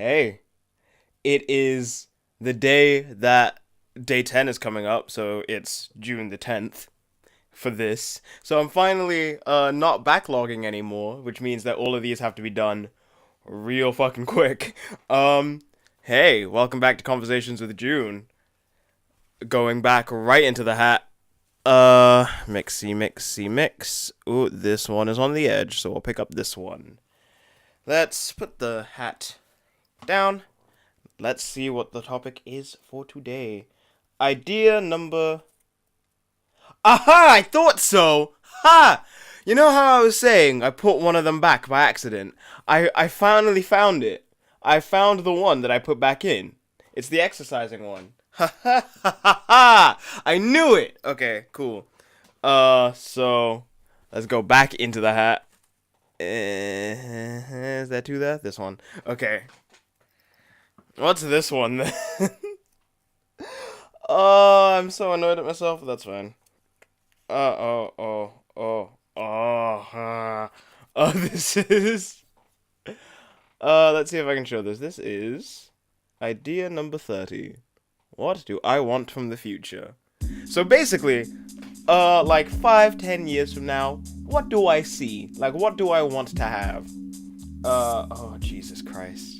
Hey, it is the day that day 10 is coming up, so it's June the 10th for this. So I'm finally not backlogging anymore, which means that all of these have to be done real fucking quick. Hey, welcome back to Conversations with June. Going back right into the hat. Mix. Ooh, this one is on the edge, so we'll pick up this one. Let's put the hat down. Let's see what the topic is for today. Idea number... Aha! I thought so! Ha! You know how I was saying I put one of them back by accident? I finally found it. I found the one that I put back in. It's the exercising one. Ha ha ha ha ha! I knew it! Okay, cool. So... Let's go back into the hat. Is that to that? This one. Okay. What's this one then? Oh, I'm so annoyed at myself. That's fine. This is... let's see if I can show this. This is idea number 30. What do I want from the future? So basically, like 5-10 years from now, what do I see? Like, what do I want to have? Oh, Jesus Christ.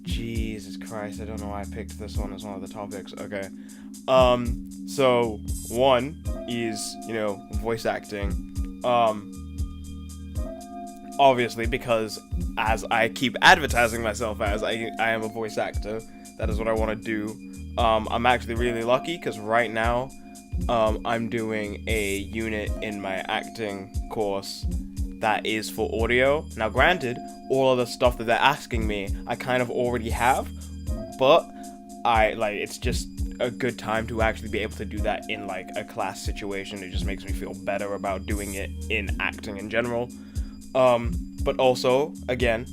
Jesus Christ, I don't know why I picked this one as one of the topics. Okay. So, one is, voice acting. Obviously, because as I keep advertising myself as, I am a voice actor. That is what I want to do. I'm actually really lucky, because right now, I'm doing a unit in my acting course that is for audio. Now, granted, all of the stuff that they're asking me, I kind of already have, but it's just a good time to actually be able to do that in, like, a class situation. It just makes me feel better about doing it in acting in general. But also, again,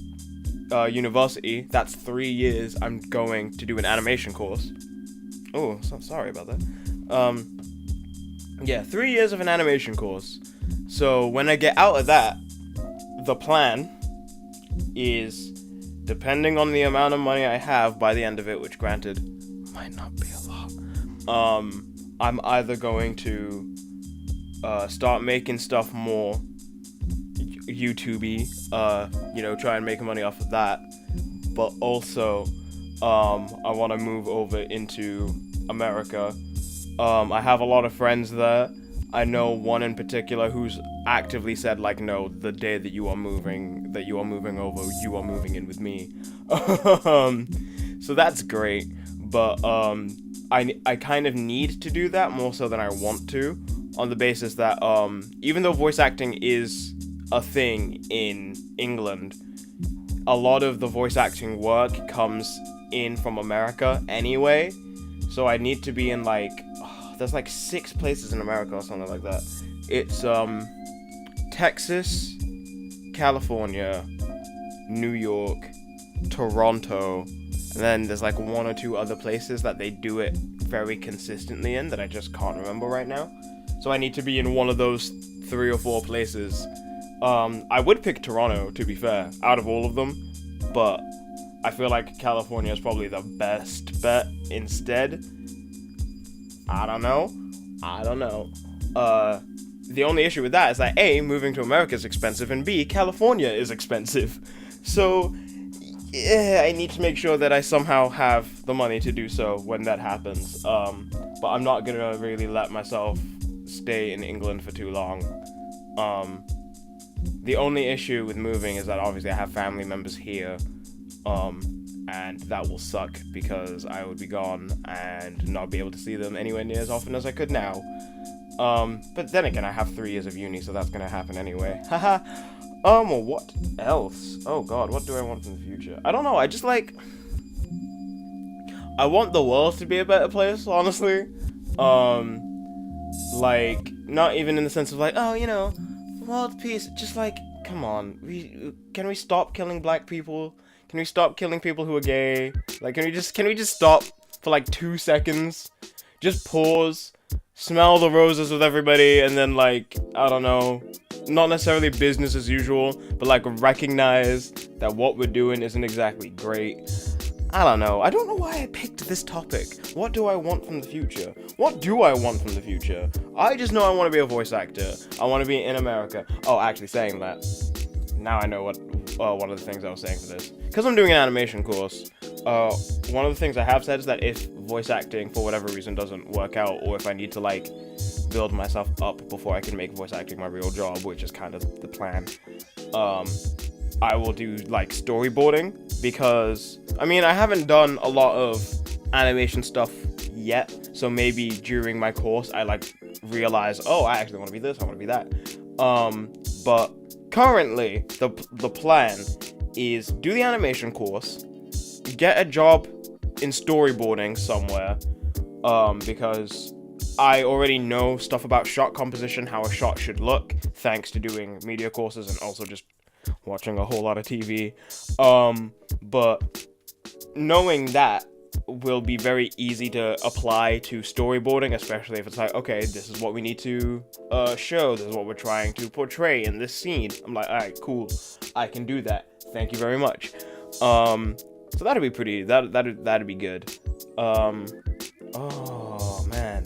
university, that's 3 years I'm going to do an animation course. Oh, so sorry about that. Yeah, 3 years of an animation course. So when I get out of that, the plan is, depending on the amount of money I have by the end of it, which granted might not be a lot, I'm either going to start making stuff more YouTube-y, try and make money off of that, but also I want to move over into America. I have a lot of friends there. I know one in particular who's actively said, like, no, the day that you are moving over, you are moving in with me. So that's great, but I kind of need to do that more so than I want to, on the basis that even though voice acting is a thing in England, a lot of the voice acting work comes in from America anyway, so I need to be in, like, there's like 6 places in America or something like that. It's Texas, California, New York, Toronto, and then there's like 1 or 2 other places that they do it very consistently in that I just can't remember right now. So I need to be in one of those 3 or 4 places. I would pick Toronto, to be fair, out of all of them, but I feel like California is probably the best bet instead. I don't know. The only issue with that is that A, moving to America is expensive, and B, California is expensive. So, yeah, I need to make sure that I somehow have the money to do so when that happens. But I'm not gonna really let myself stay in England for too long. The only issue with moving is that obviously I have family members here. And that will suck because I would be gone and not be able to see them anywhere near as often as I could now. But then again, I have 3 years of uni, so that's gonna happen anyway. Haha. What else? Oh god, what do I want from the future? I don't know, I just like... I want the world to be a better place, honestly. Like, not even in the sense of like, oh, world peace, just like, come on. Can we stop killing black people? Can we stop killing people who are gay? Like, can we just stop for like 2 seconds? Just pause, smell the roses with everybody, and then, like, I don't know, not necessarily business as usual, but like recognize that what we're doing isn't exactly great. I don't know. I don't know why I picked this topic. What do I want from the future? What do I want from the future? I just know I want to be a voice actor. I want to be in America. Oh, actually saying that. Now I know what one of the things I was saying for this. Because I'm doing an animation course, one of the things I have said is that if voice acting, for whatever reason, doesn't work out, or if I need to, like, build myself up before I can make voice acting my real job, which is kind of the plan, I will do, like, storyboarding, because, I mean, I haven't done a lot of animation stuff yet, so maybe during my course, I, like, realize, oh, I actually want to be this, I want to be that, but currently, the plan is do the animation course, get a job in storyboarding somewhere, because I already know stuff about shot composition, how a shot should look, thanks to doing media courses and also just watching a whole lot of TV. But knowing that will be very easy to apply to storyboarding, especially if it's like, okay, this is what we need to show, this is what we're trying to portray in this scene. I'm like, alright, cool, I can do that. Thank you very much. So that'd be pretty, that'd be good. Oh man,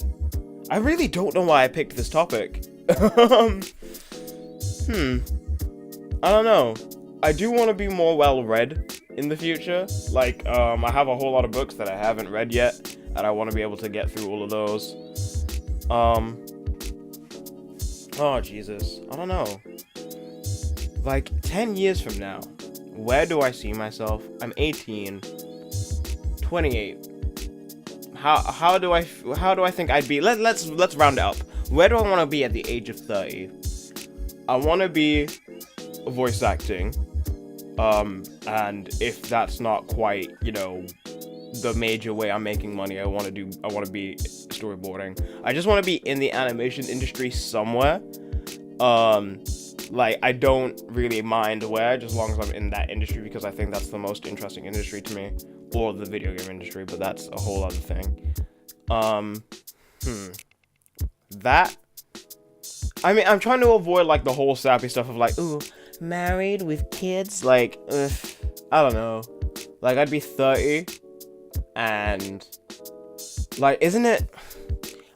I really don't know why I picked this topic. I don't know. I do want to be more well-read in the future. Like, I have a whole lot of books that I haven't read yet, and I want to be able to get through all of those. Oh, Jesus. I don't know. Like, 10 years from now, where do I see myself? I'm 18, 28. How do I think I'd be? Let's round it up. Where do I want to be at the age of 30? I want to be voice acting, and if that's not quite, you know, the major way I'm making money, I want to be storyboarding. I just want to be in the animation industry somewhere. Like, I don't really mind where, just as long as I'm in that industry, because I think that's the most interesting industry to me, or the video game industry, but that's a whole other thing. That, I mean, I'm trying to avoid, like, the whole sappy stuff of, like, ooh, married with kids, like, I don't know, like, I'd be 30, and, like, isn't it,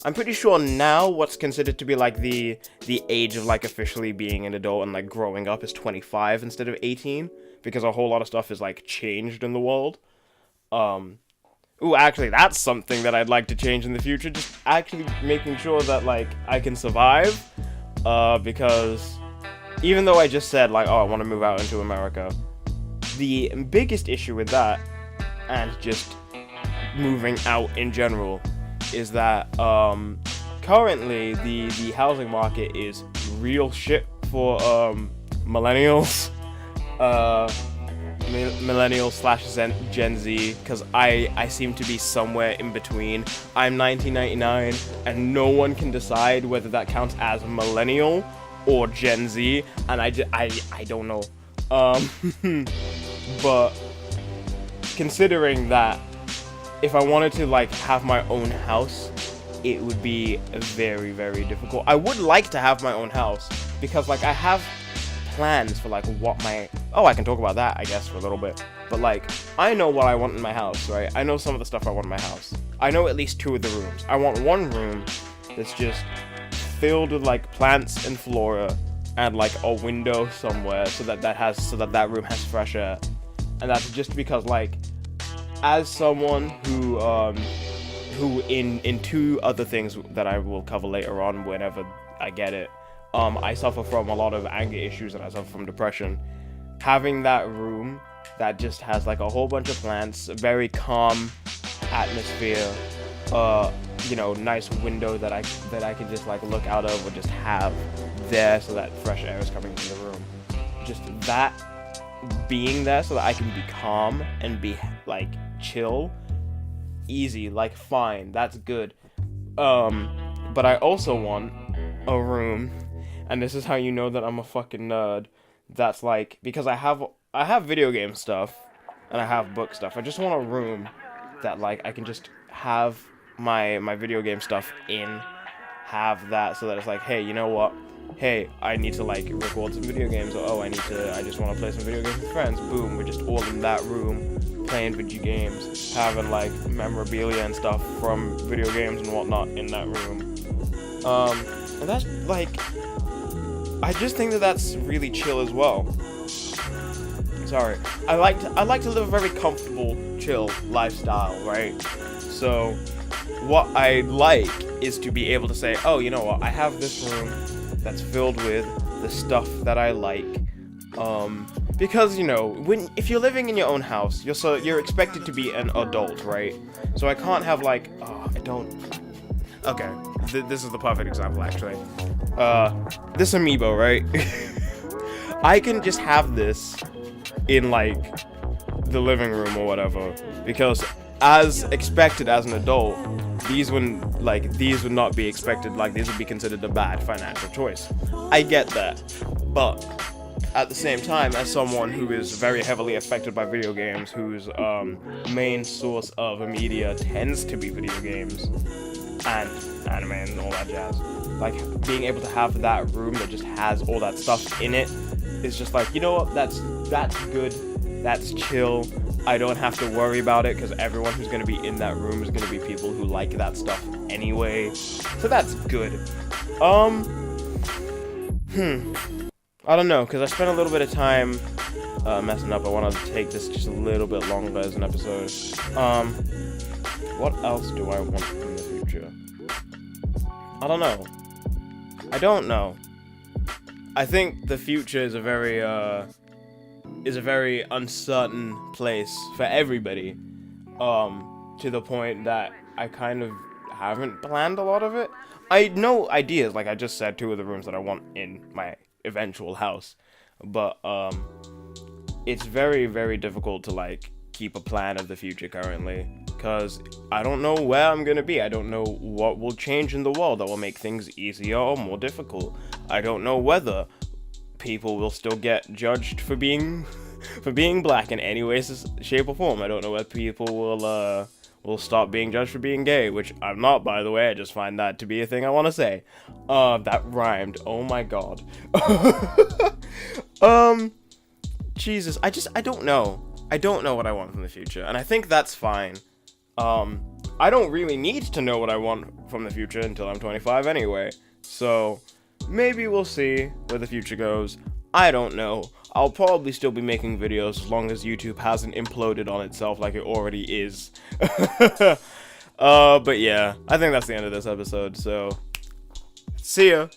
I'm pretty sure now what's considered to be, like, the age of, like, officially being an adult and, like, growing up is 25 instead of 18, because a whole lot of stuff is, like, changed in the world. Ooh, actually, that's something that I'd like to change in the future, just actually making sure that, like, I can survive, because even though I just said, like, oh, I want to move out into America, the biggest issue with that, and just moving out in general, is that, currently, the housing market is real shit for, millennials, millennials/Gen Z, because I seem to be somewhere in between. I'm 1999, and no one can decide whether that counts as millennial or Gen Z, and I don't know. But considering that, if I wanted to, like, have my own house, it would be very, very difficult. I would like to have my own house, because, like, I have plans for, like, what my... Oh, I can talk about that, I guess, for a little bit. But, like, I know what I want in my house, right? I know some of the stuff I want in my house. I know at least 2 of the rooms. I want one room that's just filled with, like, plants and flora, and, like, a window somewhere, so that room has fresh air. And that's just because, like, as someone who in 2 other things that I will cover later on whenever I get it, I suffer from a lot of anger issues and I suffer from depression. Having that room that just has, like, a whole bunch of plants, a very calm atmosphere, you know, nice window that I can just, like, look out of or just have there so that fresh air is coming into the room. Just that being there so that I can be calm and be, like, chill, easy, like, fine, that's good. But I also want a room, and this is how you know that I'm a fucking nerd, that's, like, because I have video game stuff, and I have book stuff. I just want a room that, like, I can just have my video game stuff in, have that, so that it's like, hey, you know what, hey, I need to like record some video games, or oh, I just want to play some video games with friends. Boom, we're just all in that room playing video games, having like memorabilia and stuff from video games and whatnot in that room. And that's like, I just think that that's really chill as well. Sorry, I like to live a very comfortable, chill lifestyle, right? So what I like is to be able to say, oh, you know what, I have this room that's filled with the stuff that I like. Because, you know, if you're living in your own house, you're expected to be an adult, right? So I can't have like, oh, I don't. Okay, this is the perfect example, actually. This amiibo, right? I can just have this in like the living room or whatever, because as expected as an adult, these would not be expected. Like, these would be considered a bad financial choice. I get that, but at the same time, as someone who is very heavily affected by video games, whose main source of media tends to be video games and anime and all that jazz, like, being able to have that room that just has all that stuff in it is just like, you know what, that's good, that's chill. I don't have to worry about it, because everyone who's going to be in that room is going to be people who like that stuff anyway, so that's good. I don't know, because I spent a little bit of time messing up. I wanted to take this just a little bit longer as an episode. What else do I want in the future? I don't know. I think the future is a very uncertain place for everybody, to the point that I kind of haven't planned a lot of it. I know ideas, like I just said, 2 of the rooms that I want in my eventual house, but it's very, very difficult to like keep a plan of the future currently, because I don't know where I'm gonna be. I don't know what will change in the world that will make things easier or more difficult. I don't know whether people will still get judged for being black in any way, shape, or form. I don't know whether people will stop being judged for being gay, which I'm not, by the way. I just find that to be a thing I want to say. That rhymed. Oh my god. Jesus. I don't know. I don't know what I want from the future, and I think that's fine. I don't really need to know what I want from the future until I'm 25 anyway, so maybe we'll see where the future goes. I don't know. I'll probably still be making videos as long as YouTube hasn't imploded on itself like it already is. But yeah, I think that's the end of this episode, so see ya.